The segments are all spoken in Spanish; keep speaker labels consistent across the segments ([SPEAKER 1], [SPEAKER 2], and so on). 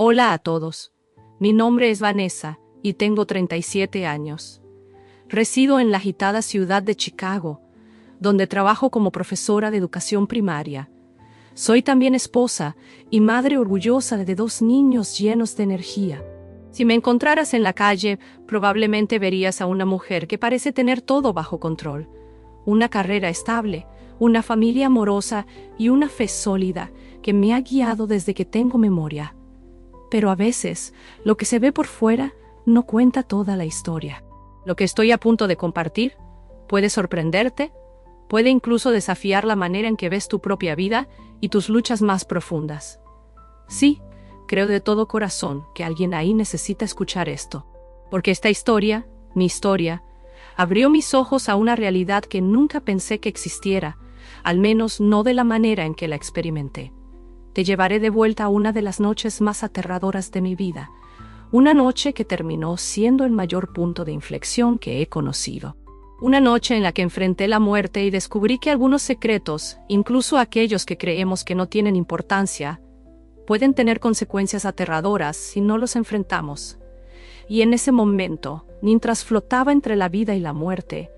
[SPEAKER 1] Hola a todos. Mi nombre es Vanessa y tengo 37 años. Resido en la agitada ciudad de Chicago, donde trabajo como profesora de educación primaria. Soy también esposa y madre orgullosa de 2 niños llenos de energía. Si me encontraras en la calle, probablemente verías a una mujer que parece tener todo bajo control. Una carrera estable, una familia amorosa y una fe sólida que me ha guiado desde que tengo memoria. Pero a veces, lo que se ve por fuera no cuenta toda la historia. Lo que estoy a punto de compartir puede sorprenderte, puede incluso desafiar la manera en que ves tu propia vida y tus luchas más profundas. Sí, creo de todo corazón que alguien ahí necesita escuchar esto, porque esta historia, mi historia, abrió mis ojos a una realidad que nunca pensé que existiera, al menos no de la manera en que la experimenté. Te llevaré de vuelta a una de las noches más aterradoras de mi vida, una noche que terminó siendo el mayor punto de inflexión que he conocido. Una noche en la que enfrenté la muerte y descubrí que algunos secretos, incluso aquellos que creemos que no tienen importancia, pueden tener consecuencias aterradoras si no los enfrentamos. Y en ese momento, mientras flotaba entre la vida y la muerte,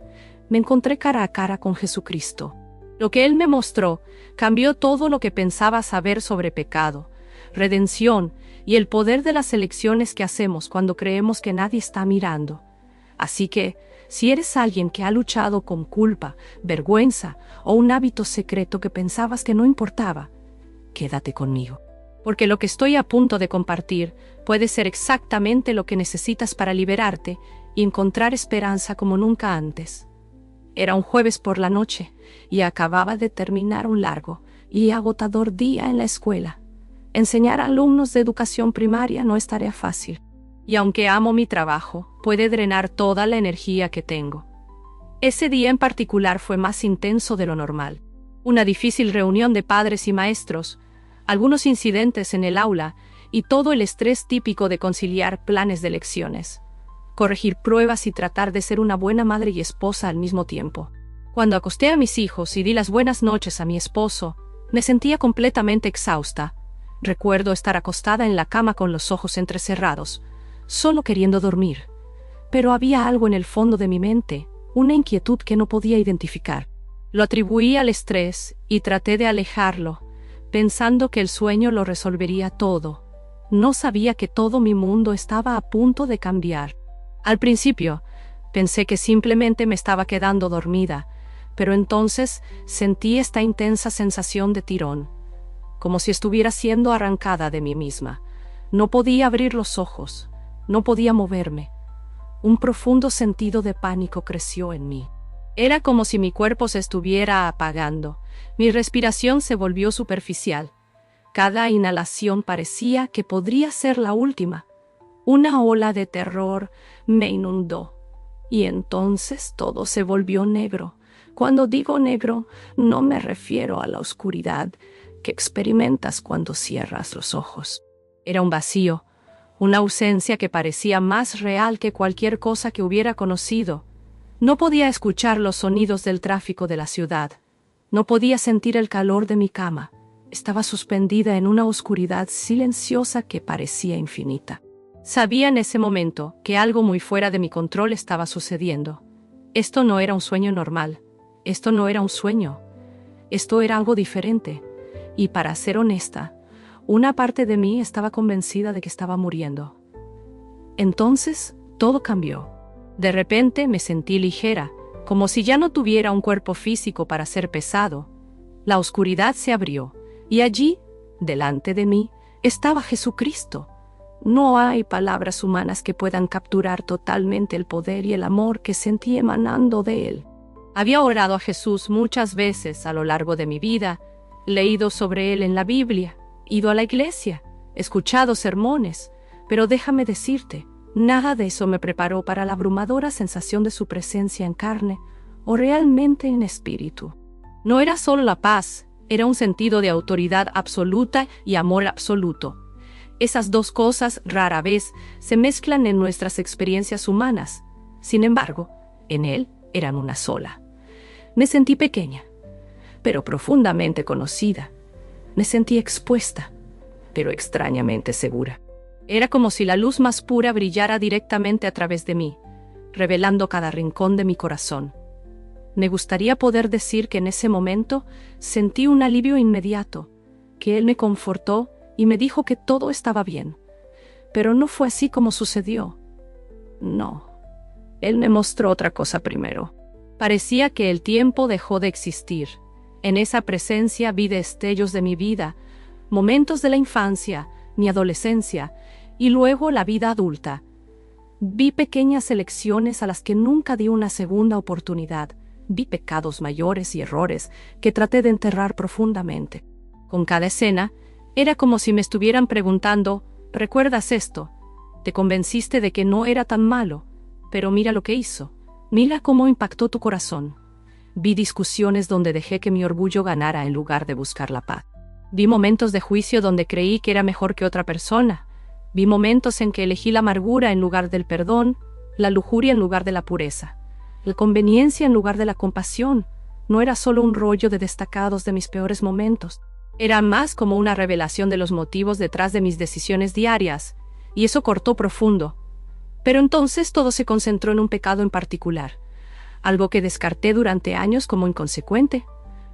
[SPEAKER 1] me encontré cara a cara con Jesucristo. Lo que Él me mostró cambió todo lo que pensaba saber sobre pecado, redención y el poder de las elecciones que hacemos cuando creemos que nadie está mirando. Así que, si eres alguien que ha luchado con culpa, vergüenza o un hábito secreto que pensabas que no importaba, quédate conmigo. Porque lo que estoy a punto de compartir puede ser exactamente lo que necesitas para liberarte y encontrar esperanza como nunca antes. Era un jueves por la noche y acababa de terminar un largo y agotador día en la escuela. Enseñar a alumnos de educación primaria no es tarea fácil. Y aunque amo mi trabajo, puede drenar toda la energía que tengo. Ese día en particular fue más intenso de lo normal. Una difícil reunión de padres y maestros, algunos incidentes en el aula y todo el estrés típico de conciliar planes de lecciones, corregir pruebas y tratar de ser una buena madre y esposa al mismo tiempo. Cuando acosté a mis hijos y di las buenas noches a mi esposo, me sentía completamente exhausta. Recuerdo estar acostada en la cama con los ojos entrecerrados, solo queriendo dormir. Pero había algo en el fondo de mi mente, una inquietud que no podía identificar. Lo atribuí al estrés y traté de alejarlo, pensando que el sueño lo resolvería todo. No sabía que todo mi mundo estaba a punto de cambiar. Al principio, pensé que simplemente me estaba quedando dormida, pero entonces sentí esta intensa sensación de tirón, como si estuviera siendo arrancada de mí misma. No podía abrir los ojos, no podía moverme. Un profundo sentido de pánico creció en mí. Era como si mi cuerpo se estuviera apagando. Mi respiración se volvió superficial. Cada inhalación parecía que podría ser la última. Una ola de terror me inundó. Y entonces todo se volvió negro. Cuando digo negro, no me refiero a la oscuridad que experimentas cuando cierras los ojos. Era un vacío, una ausencia que parecía más real que cualquier cosa que hubiera conocido. No podía escuchar los sonidos del tráfico de la ciudad. No podía sentir el calor de mi cama. Estaba suspendida en una oscuridad silenciosa que parecía infinita. Sabía en ese momento que algo muy fuera de mi control estaba sucediendo. Esto no era un sueño normal. Esto no era un sueño. Esto era algo diferente. Y para ser honesta, una parte de mí estaba convencida de que estaba muriendo. Entonces, todo cambió. De repente me sentí ligera, como si ya no tuviera un cuerpo físico para ser pesado. La oscuridad se abrió, y allí, delante de mí, estaba Jesucristo. No hay palabras humanas que puedan capturar totalmente el poder y el amor que sentí emanando de Él. Había orado a Jesús muchas veces a lo largo de mi vida, leído sobre Él en la Biblia, ido a la iglesia, escuchado sermones, pero déjame decirte, nada de eso me preparó para la abrumadora sensación de su presencia en carne o realmente en espíritu. No era solo la paz, era un sentido de autoridad absoluta y amor absoluto. Esas dos cosas rara vez se mezclan en nuestras experiencias humanas. Sin embargo, en Él eran una sola. Me sentí pequeña, pero profundamente conocida. Me sentí expuesta, pero extrañamente segura. Era como si la luz más pura brillara directamente a través de mí, revelando cada rincón de mi corazón. Me gustaría poder decir que en ese momento sentí un alivio inmediato, que Él me confortó y me dijo que todo estaba bien. Pero no fue así como sucedió. No. Él me mostró otra cosa primero. Parecía que el tiempo dejó de existir. En esa presencia vi destellos de mi vida, momentos de la infancia, mi adolescencia y luego la vida adulta. Vi pequeñas elecciones a las que nunca di una segunda oportunidad. Vi pecados mayores y errores que traté de enterrar profundamente. Con cada escena, era como si me estuvieran preguntando: ¿recuerdas esto? Te convenciste de que no era tan malo, pero mira lo que hizo. Mira cómo impactó tu corazón. Vi discusiones donde dejé que mi orgullo ganara en lugar de buscar la paz. Vi momentos de juicio donde creí que era mejor que otra persona. Vi momentos en que elegí la amargura en lugar del perdón, la lujuria en lugar de la pureza, la conveniencia en lugar de la compasión. No era solo un rollo de destacados de mis peores momentos. Era más como una revelación de los motivos detrás de mis decisiones diarias, y eso cortó profundo. Pero entonces todo se concentró en un pecado en particular, algo que descarté durante años como inconsecuente: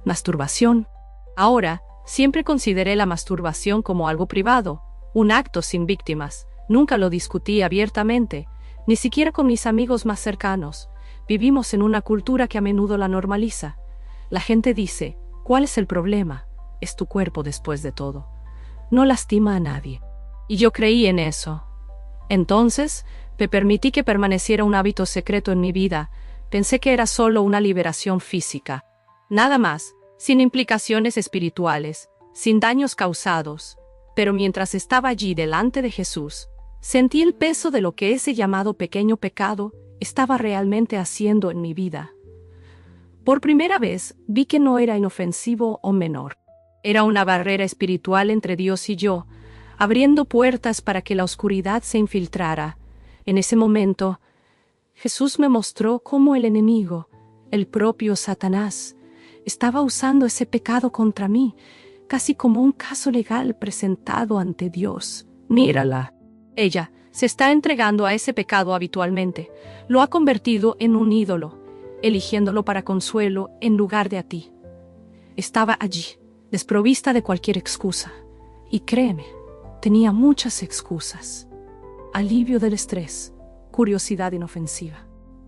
[SPEAKER 1] masturbación. Ahora, siempre consideré la masturbación como algo privado, un acto sin víctimas. Nunca lo discutí abiertamente, ni siquiera con mis amigos más cercanos. Vivimos en una cultura que a menudo la normaliza. La gente dice: ¿cuál es el problema? Es tu cuerpo después de todo. No lastima a nadie. Y yo creí en eso. Entonces, me permití que permaneciera un hábito secreto en mi vida. Pensé que era solo una liberación física. Nada más, sin implicaciones espirituales, sin daños causados. Pero mientras estaba allí delante de Jesús, sentí el peso de lo que ese llamado pequeño pecado estaba realmente haciendo en mi vida. Por primera vez, vi que no era inofensivo o menor. Era una barrera espiritual entre Dios y yo, abriendo puertas para que la oscuridad se infiltrara. En ese momento, Jesús me mostró cómo el enemigo, el propio Satanás, estaba usando ese pecado contra mí, casi como un caso legal presentado ante Dios. Mírala. Ella se está entregando a ese pecado habitualmente. Lo ha convertido en un ídolo, eligiéndolo para consuelo en lugar de a ti. Estaba allí, desprovista de cualquier excusa. Y créeme, tenía muchas excusas. Alivio del estrés, curiosidad inofensiva.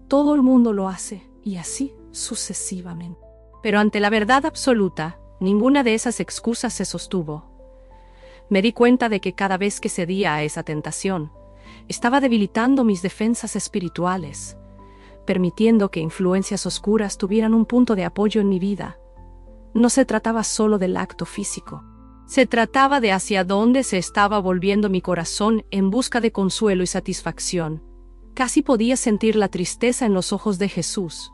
[SPEAKER 1] Todo el mundo lo hace, y así sucesivamente. Pero ante la verdad absoluta, ninguna de esas excusas se sostuvo. Me di cuenta de que cada vez que cedía a esa tentación, estaba debilitando mis defensas espirituales, permitiendo que influencias oscuras tuvieran un punto de apoyo en mi vida. No se trataba solo del acto físico. Se trataba de hacia dónde se estaba volviendo mi corazón en busca de consuelo y satisfacción. Casi podía sentir la tristeza en los ojos de Jesús.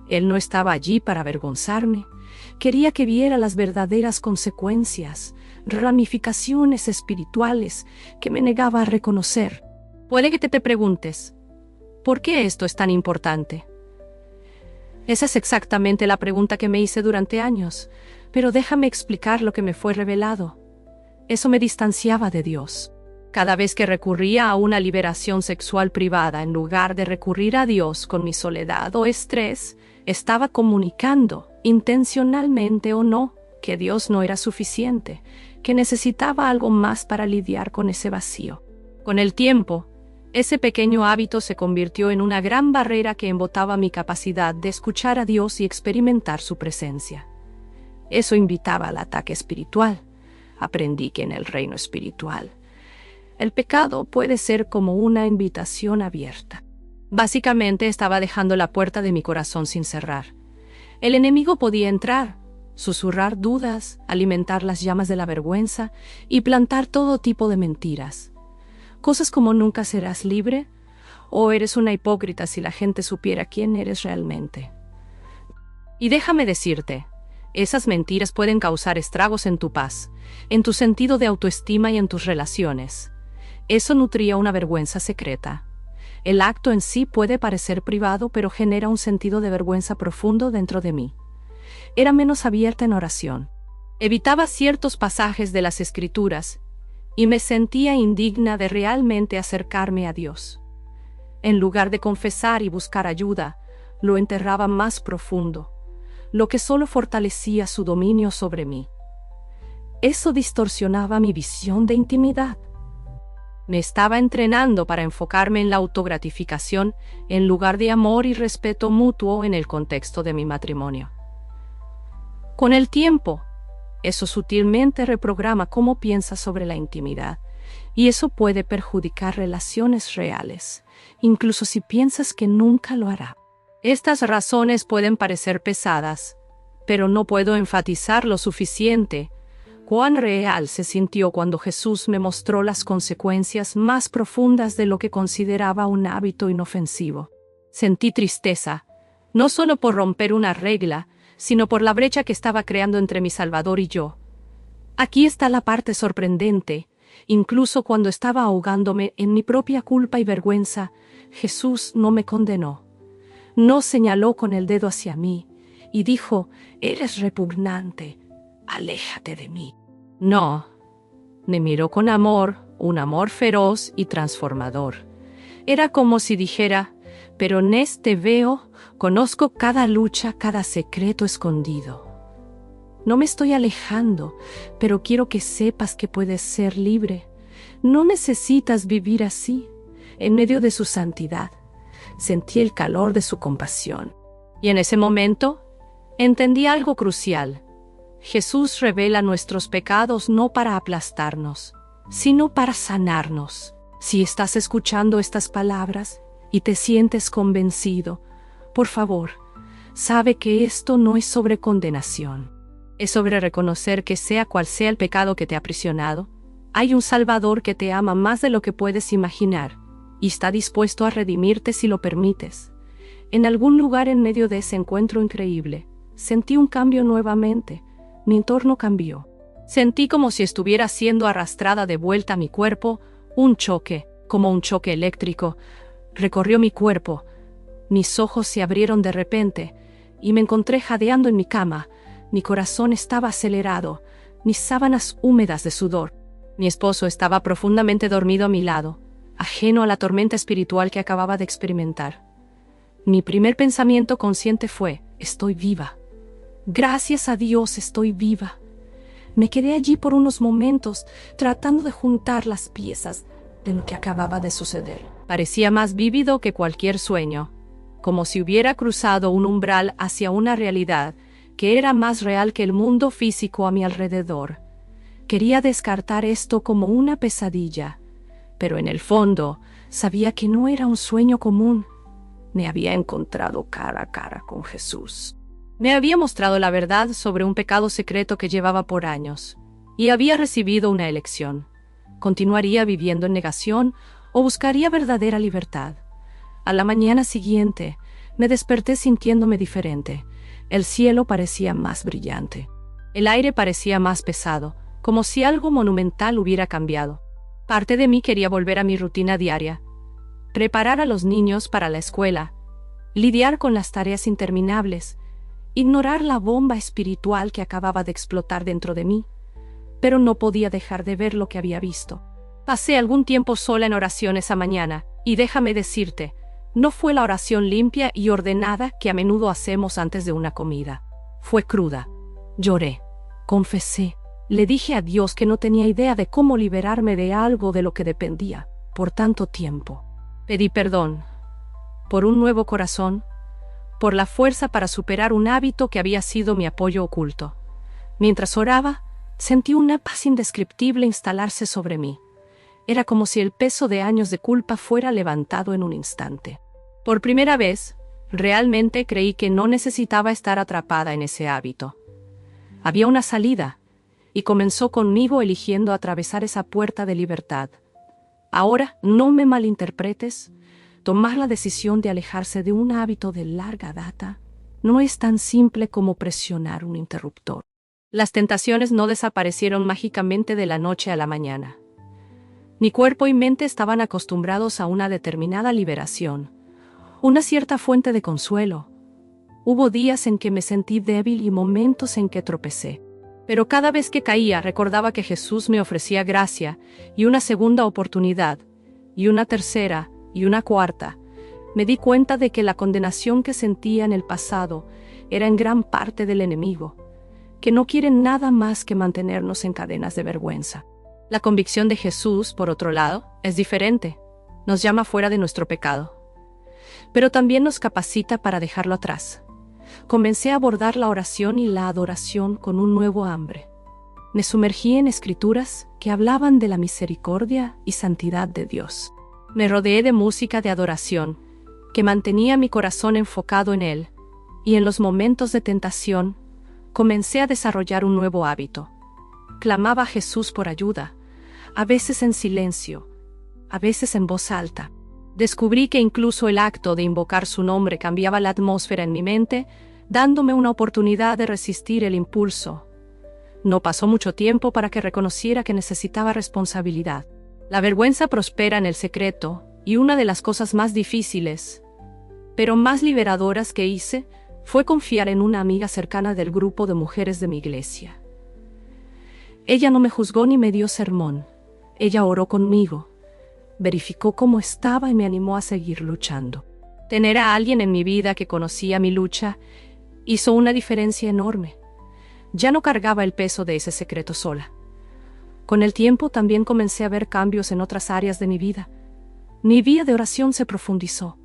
[SPEAKER 1] Él no estaba allí para avergonzarme. Quería que viera las verdaderas consecuencias, ramificaciones espirituales que me negaba a reconocer. Puede que te preguntes, ¿por qué esto es tan importante? Esa es exactamente la pregunta que me hice durante años, pero déjame explicar lo que me fue revelado. Eso me distanciaba de Dios. Cada vez que recurría a una liberación sexual privada en lugar de recurrir a Dios con mi soledad o estrés, estaba comunicando, intencionalmente o no, que Dios no era suficiente, que necesitaba algo más para lidiar con ese vacío. Con el tiempo, ese pequeño hábito se convirtió en una gran barrera que embotaba mi capacidad de escuchar a Dios y experimentar su presencia. Eso invitaba al ataque espiritual. Aprendí que en el reino espiritual, el pecado puede ser como una invitación abierta. Básicamente estaba dejando la puerta de mi corazón sin cerrar. El enemigo podía entrar, susurrar dudas, alimentar las llamas de la vergüenza y plantar todo tipo de mentiras. Cosas como nunca serás libre o eres una hipócrita si la gente supiera quién eres realmente. Y déjame decirte, esas mentiras pueden causar estragos en tu paz, en tu sentido de autoestima y en tus relaciones. Eso nutría una vergüenza secreta. El acto en sí puede parecer privado, pero genera un sentido de vergüenza profundo dentro de mí. Era menos abierta en oración. Evitaba ciertos pasajes de las Escrituras y me sentía indigna de realmente acercarme a Dios. En lugar de confesar y buscar ayuda, lo enterraba más profundo, lo que solo fortalecía su dominio sobre mí. Eso distorsionaba mi visión de intimidad. Me estaba entrenando para enfocarme en la autogratificación en lugar de amor y respeto mutuo en el contexto de mi matrimonio. Con el tiempo, eso sutilmente reprograma cómo piensas sobre la intimidad, y eso puede perjudicar relaciones reales, incluso si piensas que nunca lo hará. Estas razones pueden parecer pesadas, pero no puedo enfatizar lo suficiente cuán real se sintió cuando Jesús me mostró las consecuencias más profundas de lo que consideraba un hábito inofensivo. Sentí tristeza, no solo por romper una regla, sino por la brecha que estaba creando entre mi Salvador y yo. Aquí está la parte sorprendente. Incluso cuando estaba ahogándome en mi propia culpa y vergüenza, Jesús no me condenó. No señaló con el dedo hacia mí y dijo: «Eres repugnante, aléjate de mí». No, me miró con amor, un amor feroz y transformador. Era como si dijera: «Pero en este veo, conozco cada lucha, cada secreto escondido. No me estoy alejando, pero quiero que sepas que puedes ser libre. No necesitas vivir así». En medio de su santidad, sentí el calor de su compasión. Y en ese momento, entendí algo crucial. Jesús revela nuestros pecados no para aplastarnos, sino para sanarnos. Si estás escuchando estas palabras y te sientes convencido, por favor, sabe que esto no es sobre condenación. Es sobre reconocer que sea cual sea el pecado que te ha aprisionado, hay un Salvador que te ama más de lo que puedes imaginar y está dispuesto a redimirte si lo permites. En algún lugar en medio de ese encuentro increíble, sentí un cambio nuevamente. Mi entorno cambió. Sentí como si estuviera siendo arrastrada de vuelta a mi cuerpo. Un choque, como un choque eléctrico, recorrió mi cuerpo. Mis ojos se abrieron de repente y me encontré jadeando en mi cama. Mi corazón estaba acelerado, mis sábanas húmedas de sudor. Mi esposo estaba profundamente dormido a mi lado, ajeno a la tormenta espiritual que acababa de experimentar. Mi primer pensamiento consciente fue: «Estoy viva. Gracias a Dios estoy viva». Me quedé allí por unos momentos, tratando de juntar las piezas de lo que acababa de suceder. Parecía más vívido que cualquier sueño, como si hubiera cruzado un umbral hacia una realidad que era más real que el mundo físico a mi alrededor. Quería descartar esto como una pesadilla, pero en el fondo sabía que no era un sueño común. Me había encontrado cara a cara con Jesús. Me había mostrado la verdad sobre un pecado secreto que llevaba por años, y había recibido una elección. ¿Continuaría viviendo en negación o buscaría verdadera libertad? A la mañana siguiente, me desperté sintiéndome diferente. El cielo parecía más brillante. El aire parecía más pesado, como si algo monumental hubiera cambiado. Parte de mí quería volver a mi rutina diaria, preparar a los niños para la escuela, lidiar con las tareas interminables, ignorar la bomba espiritual que acababa de explotar dentro de mí, pero no podía dejar de ver lo que había visto. Pasé algún tiempo sola en oración esa mañana, y déjame decirte, no fue la oración limpia y ordenada que a menudo hacemos antes de una comida. Fue cruda. Lloré, confesé, le dije a Dios que no tenía idea de cómo liberarme de algo de lo que dependía por tanto tiempo. Pedí perdón por un nuevo corazón, por la fuerza para superar un hábito que había sido mi apoyo oculto. Mientras oraba, sentí una paz indescriptible instalarse sobre mí. Era como si el peso de años de culpa fuera levantado en un instante. Por primera vez, realmente creí que no necesitaba estar atrapada en ese hábito. Había una salida, y comenzó conmigo eligiendo atravesar esa puerta de libertad. Ahora, no me malinterpretes, tomar la decisión de alejarse de un hábito de larga data no es tan simple como presionar un interruptor. Las tentaciones no desaparecieron mágicamente de la noche a la mañana. Mi cuerpo y mente estaban acostumbrados a una determinada liberación, una cierta fuente de consuelo. Hubo días en que me sentí débil y momentos en que tropecé. Pero cada vez que caía recordaba que Jesús me ofrecía gracia y una segunda oportunidad, y una tercera, y una cuarta. Me di cuenta de que la condenación que sentía en el pasado era en gran parte del enemigo, que no quiere nada más que mantenernos en cadenas de vergüenza. La convicción de Jesús, por otro lado, es diferente. Nos llama fuera de nuestro pecado, pero también nos capacita para dejarlo atrás. Comencé a abordar la oración y la adoración con un nuevo hambre. Me sumergí en escrituras que hablaban de la misericordia y santidad de Dios. Me rodeé de música de adoración, que mantenía mi corazón enfocado en Él, y en los momentos de tentación, comencé a desarrollar un nuevo hábito. Clamaba a Jesús por ayuda, a veces en silencio, a veces en voz alta. Descubrí que incluso el acto de invocar su nombre cambiaba la atmósfera en mi mente, dándome una oportunidad de resistir el impulso. No pasó mucho tiempo para que reconociera que necesitaba responsabilidad. La vergüenza prospera en el secreto, y una de las cosas más difíciles, pero más liberadoras que hice, fue confiar en una amiga cercana del grupo de mujeres de mi iglesia. Ella no me juzgó ni me dio sermón. Ella oró conmigo, verificó cómo estaba y me animó a seguir luchando. Tener a alguien en mi vida que conocía mi lucha hizo una diferencia enorme. Ya no cargaba el peso de ese secreto sola. Con el tiempo también comencé a ver cambios en otras áreas de mi vida. Mi vida de oración se profundizó.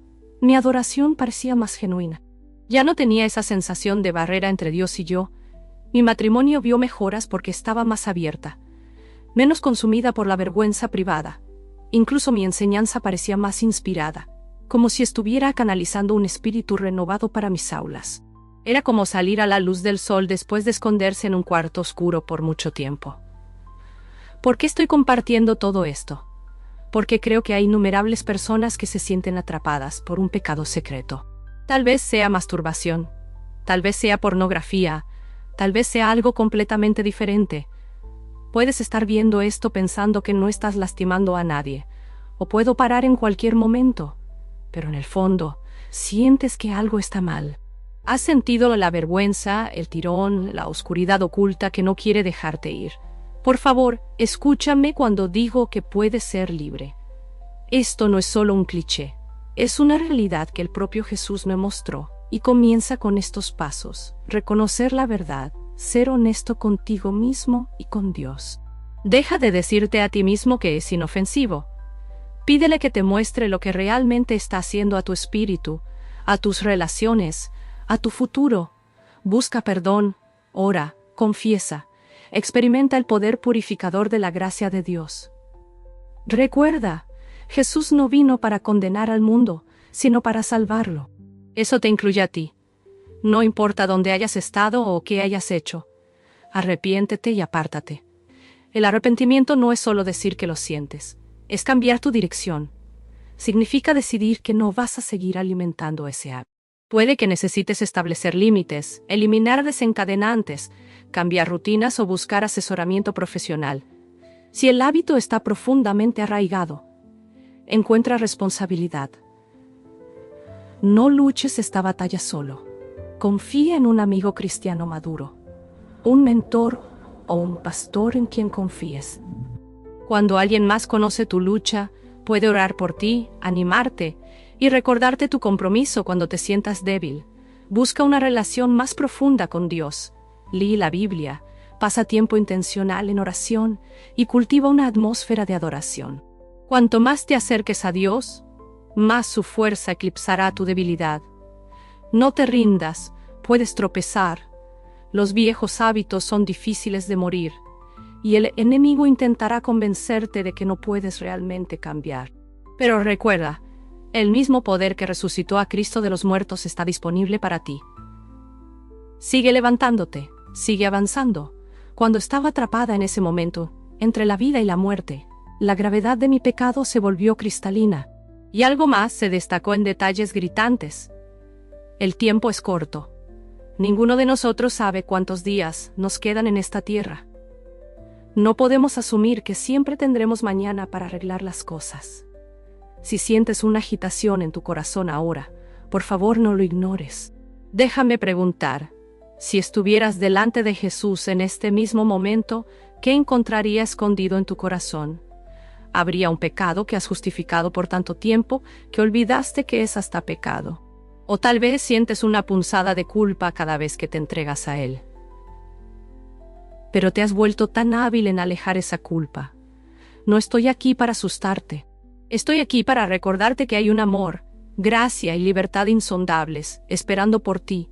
[SPEAKER 1] Mi adoración parecía más genuina. Ya no tenía esa sensación de barrera entre Dios y yo. Mi matrimonio vio mejoras porque estaba más abierta, menos consumida por la vergüenza privada. Incluso mi enseñanza parecía más inspirada, como si estuviera canalizando un espíritu renovado para mis aulas. Era como salir a la luz del sol después de esconderse en un cuarto oscuro por mucho tiempo. ¿Por qué estoy compartiendo todo esto? Porque creo que hay innumerables personas que se sienten atrapadas por un pecado secreto. Tal vez sea masturbación, tal vez sea pornografía, tal vez sea algo completamente diferente. Puedes estar viendo esto pensando que no estás lastimando a nadie, o puedo parar en cualquier momento, pero en el fondo, sientes que algo está mal. Has sentido la vergüenza, el tirón, la oscuridad oculta que no quiere dejarte ir. Por favor, escúchame cuando digo que puedes ser libre. Esto no es solo un cliché, es una realidad que el propio Jesús me mostró, y comienza con estos pasos: reconocer la verdad, ser honesto contigo mismo y con Dios. Deja de decirte a ti mismo que es inofensivo. Pídele que te muestre lo que realmente está haciendo a tu espíritu, a tus relaciones, a tu futuro. Busca perdón, ora, confiesa, experimenta el poder purificador de la gracia de Dios. Recuerda, Jesús no vino para condenar al mundo, sino para salvarlo. Eso te incluye a ti. No importa dónde hayas estado o qué hayas hecho. Arrepiéntete y apártate. El arrepentimiento no es solo decir que lo sientes, es cambiar tu dirección. Significa decidir que no vas a seguir alimentando ese hábito. Puede que necesites establecer límites, eliminar desencadenantes, cambiar rutinas o buscar asesoramiento profesional. Si el hábito está profundamente arraigado, encuentra responsabilidad. No luches esta batalla solo. Confía en un amigo cristiano maduro, un mentor o un pastor en quien confíes. Cuando alguien más conoce tu lucha, puede orar por ti, animarte y recordarte tu compromiso cuando te sientas débil. Busca una relación más profunda con Dios. Lee la Biblia, pasa tiempo intencional en oración y cultiva una atmósfera de adoración. Cuanto más te acerques a Dios, más su fuerza eclipsará tu debilidad. No te rindas, puedes tropezar. Los viejos hábitos son difíciles de morir, y el enemigo intentará convencerte de que no puedes realmente cambiar. Pero recuerda, el mismo poder que resucitó a Cristo de los muertos está disponible para ti. Sigue levantándote, sigue avanzando. Cuando estaba atrapada en ese momento, entre la vida y la muerte, la gravedad de mi pecado se volvió cristalina, y algo más se destacó en detalles gritantes. El tiempo es corto. Ninguno de nosotros sabe cuántos días nos quedan en esta tierra. No podemos asumir que siempre tendremos mañana para arreglar las cosas. Si sientes una agitación en tu corazón ahora, por favor no lo ignores. Déjame preguntar, Si estuvieras delante de Jesús en este mismo momento, ¿qué encontraría escondido en tu corazón? Habría un pecado que has justificado por tanto tiempo que olvidaste que es hasta pecado. O tal vez sientes una punzada de culpa cada vez que te entregas a Él. Pero te has vuelto tan hábil en alejar esa culpa. No estoy aquí para asustarte. Estoy aquí para recordarte que hay un amor, gracia y libertad insondables, esperando por ti,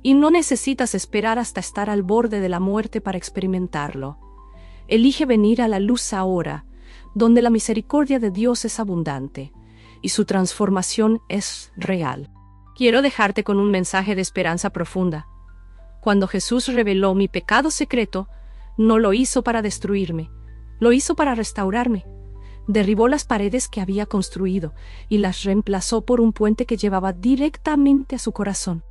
[SPEAKER 1] y no necesitas esperar hasta estar al borde de la muerte para experimentarlo. Elige venir a la luz ahora, donde la misericordia de Dios es abundante, y su transformación es real. Quiero dejarte con un mensaje de esperanza profunda. Cuando Jesús reveló mi pecado secreto, no lo hizo para destruirme, lo hizo para restaurarme. Derribó las paredes que había construido y las reemplazó por un puente que llevaba directamente a su corazón.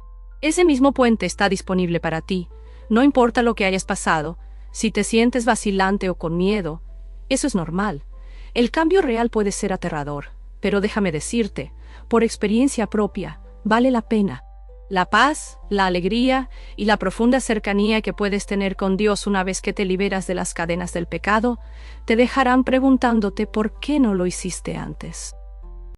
[SPEAKER 1] Ese mismo puente está disponible para ti. No importa lo que hayas pasado, si te sientes vacilante o con miedo, eso es normal. El cambio real puede ser aterrador, pero déjame decirte, por experiencia propia, vale la pena. La paz, la alegría y la profunda cercanía que puedes tener con Dios una vez que te liberas de las cadenas del pecado, te dejarán preguntándote por qué no lo hiciste antes.